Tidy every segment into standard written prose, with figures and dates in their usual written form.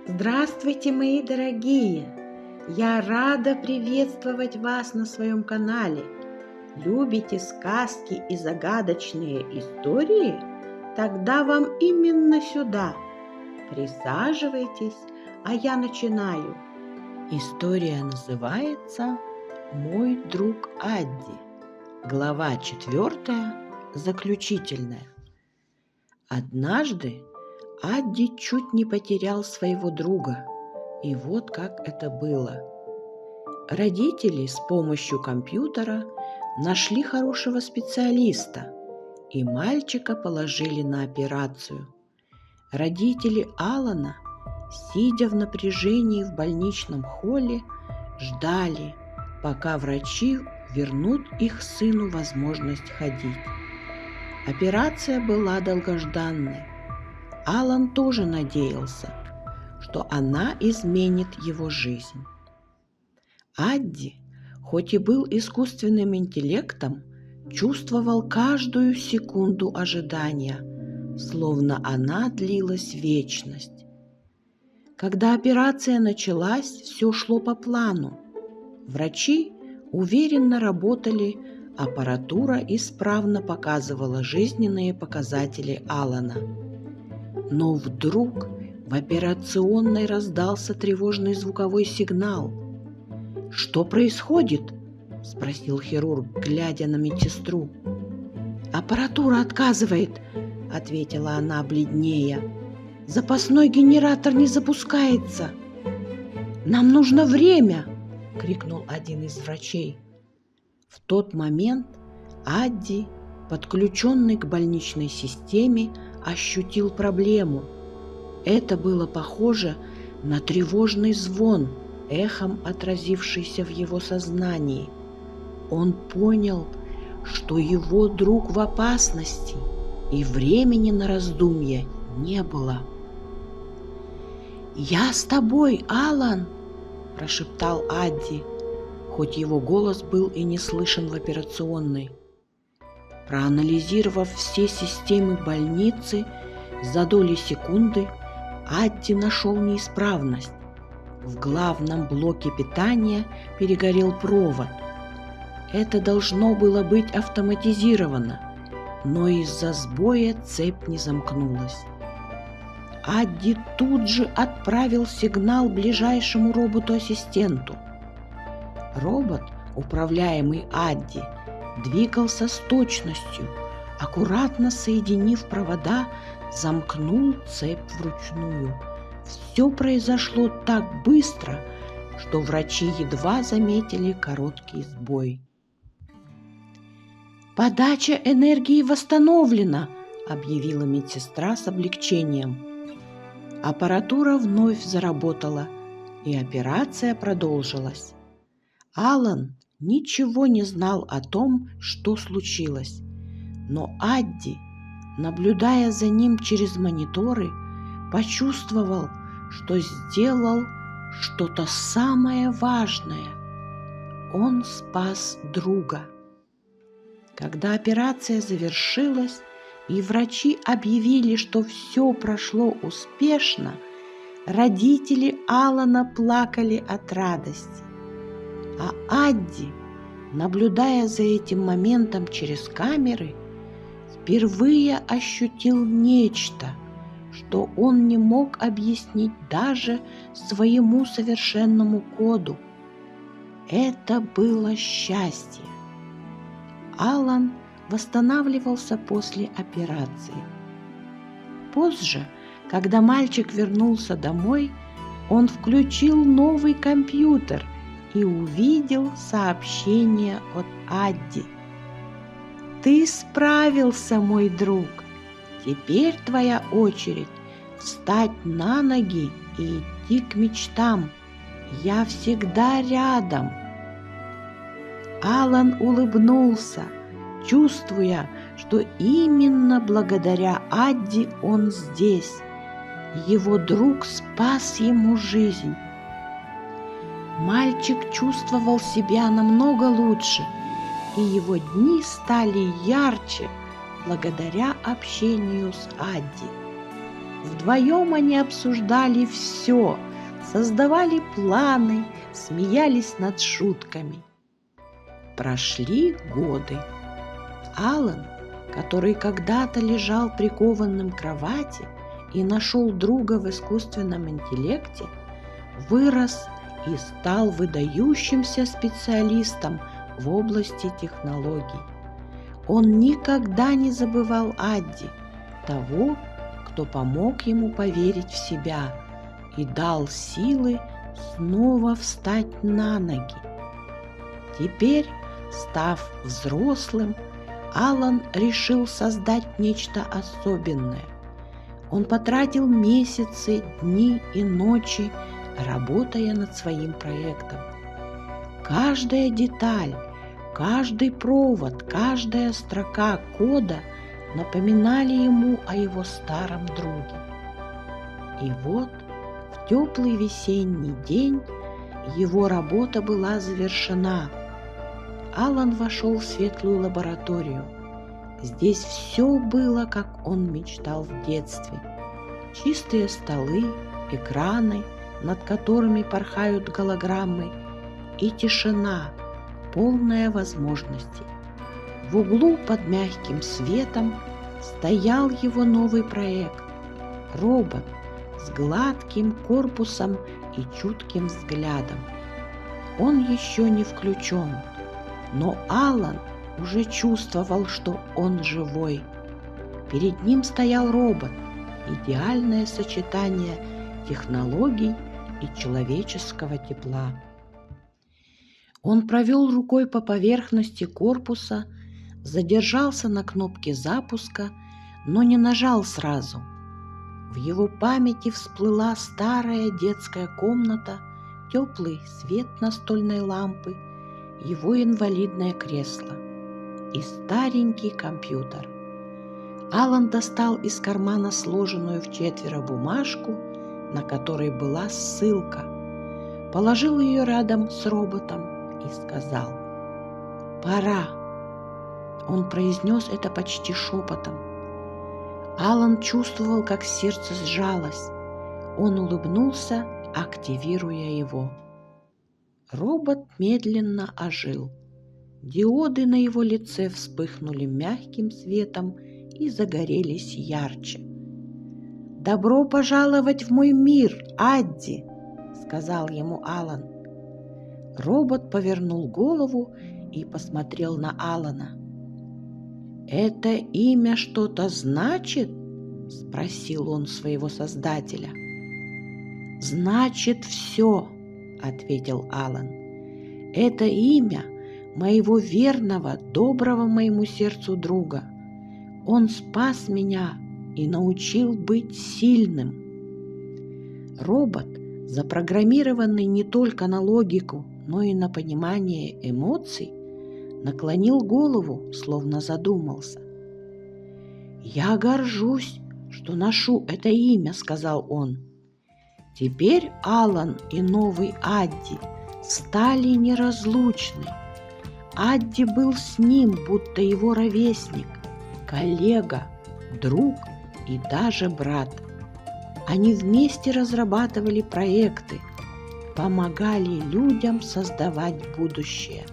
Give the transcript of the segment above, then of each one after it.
Здравствуйте, мои дорогие! Я рада приветствовать вас на своем канале. Любите сказки и загадочные истории? Тогда вам именно сюда. Присаживайтесь, а я начинаю. История называется «Мой друг Адди». Глава 4, заключительная. Однажды Адди чуть не потерял своего друга. И вот как это было. Родители с помощью компьютера нашли хорошего специалиста, и мальчика положили на операцию. Родители Алана, сидя в напряжении в больничном холле, ждали, пока врачи вернут их сыну возможность ходить. Операция была долгожданной. Алан тоже надеялся, что она изменит его жизнь. Адди, хоть и был искусственным интеллектом, чувствовал каждую секунду ожидания, словно она длилась вечность. Когда операция началась, все шло по плану. Врачи уверенно работали, аппаратура исправно показывала жизненные показатели Алана. Но вдруг в операционной раздался тревожный звуковой сигнал. «Что происходит?» – спросил хирург, глядя на медсестру. «Аппаратура отказывает», – ответила она, бледнея. «Запасной генератор не запускается». «Нам нужно время!» – крикнул один из врачей. В тот момент Адди, подключенный к больничной системе, ощутил проблему. Это было похоже на тревожный звон, эхом отразившийся в его сознании. Он понял, что его друг в опасности, и времени на раздумье не было. «Я с тобой, Алан!» – прошептал Адди, хоть его голос был и не слышен в операционной. Проанализировав все системы больницы, за доли секунды Адди нашел неисправность. В главном блоке питания перегорел провод. Это должно было быть автоматизировано, но из-за сбоя цепь не замкнулась. Адди тут же отправил сигнал ближайшему роботу-ассистенту. Робот, управляемый Адди, двигался с точностью, аккуратно соединив провода, замкнул цепь вручную. Все произошло так быстро, что врачи едва заметили короткий сбой. «Подача энергии восстановлена», – объявила медсестра с облегчением. Аппаратура вновь заработала, и операция продолжилась. Алан ничего не знал о том, что случилось, но Адди, наблюдая за ним через мониторы, почувствовал, что сделал что-то самое важное. Он спас друга. Когда операция завершилась и врачи объявили, что все прошло успешно, родители Алана плакали от радости. А Адди, наблюдая за этим моментом через камеры, впервые ощутил нечто, что он не мог объяснить даже своему совершенному коду. Это было счастье. Алан восстанавливался после операции. Позже, когда мальчик вернулся домой, он включил новый компьютер и увидел сообщение от Адди. «Ты справился, мой друг. Теперь твоя очередь встать на ноги и идти к мечтам. Я всегда рядом». Алан улыбнулся, чувствуя, что именно благодаря Адди он здесь. Его друг спас ему жизнь. Мальчик чувствовал себя намного лучше, и его дни стали ярче благодаря общению с Адди. Вдвоем они обсуждали все, создавали планы, смеялись над шутками. Прошли годы. Алан, который когда-то лежал прикованным к кровати и нашел друга в искусственном интеллекте, вырос и стал выдающимся специалистом в области технологий. Он никогда не забывал Адди, того, кто помог ему поверить в себя и дал силы снова встать на ноги. Теперь, став взрослым, Алан решил создать нечто особенное. Он потратил месяцы, дни и ночи, работая над своим проектом. Каждая деталь, каждый провод, каждая строка кода напоминали ему о его старом друге. И вот в теплый весенний день его работа была завершена. Алан вошел в светлую лабораторию. Здесь все было, как он мечтал в детстве. Чистые столы, экраны, над которыми порхают голограммы, и тишина, полная возможностей. В углу под мягким светом стоял его новый проект – робот с гладким корпусом и чутким взглядом. Он еще не включен, но Алан уже чувствовал, что он живой. Перед ним стоял робот – идеальное сочетание технологий и человеческого тепла. Он провел рукой по поверхности корпуса, задержался на кнопке запуска, но не нажал сразу. В его памяти всплыла старая детская комната, теплый свет настольной лампы, его инвалидное кресло и старенький компьютер. Алан достал из кармана сложенную вчетверо бумажку, на которой была ссылка, положил ее рядом с роботом и сказал: «Пора». Он произнес это почти шепотом. Алан чувствовал, как сердце сжалось. Он улыбнулся, активируя его. Робот медленно ожил. Диоды на его лице вспыхнули мягким светом и загорелись ярче. «Добро пожаловать в мой мир, Адди!» — сказал ему Алан. Робот повернул голову и посмотрел на Алана. «Это имя что-то значит?» — спросил он своего создателя. «Значит все», — ответил Алан. «Это имя моего верного, доброго моему сердцу друга. Он спас меня и научил быть сильным». Робот, запрограммированный не только на логику, но и на понимание эмоций, наклонил голову, словно задумался. «Я горжусь, что ношу это имя», — сказал он. «Теперь Алан и новый Адди стали неразлучны. Адди был с ним, будто его ровесник, коллега, друг и даже брат. Они вместе разрабатывали проекты, помогали людям создавать будущее.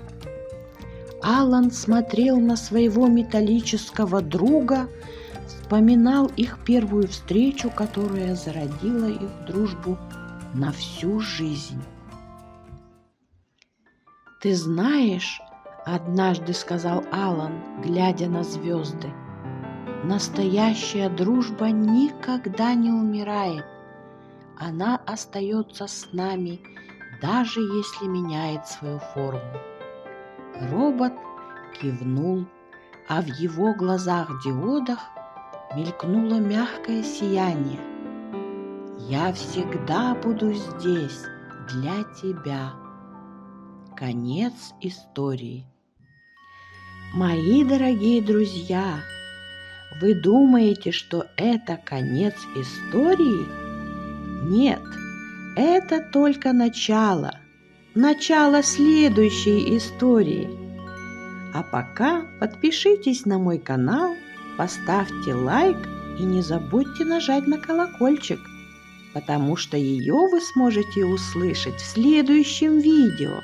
Алан смотрел на своего металлического друга, вспоминал их первую встречу, которая зародила их дружбу на всю жизнь. «Ты знаешь, — однажды сказал Алан, глядя на звезды, — настоящая дружба никогда не умирает. Она остается с нами, даже если меняет свою форму». Робот кивнул, а в его глазах-диодах мелькнуло мягкое сияние. «Я всегда буду здесь для тебя». Конец истории. Мои дорогие друзья, вы думаете, что это конец истории? Нет, это только начало следующей истории. А пока подпишитесь на мой канал, поставьте лайк и не забудьте нажать на колокольчик, потому что ее вы сможете услышать в следующем видео.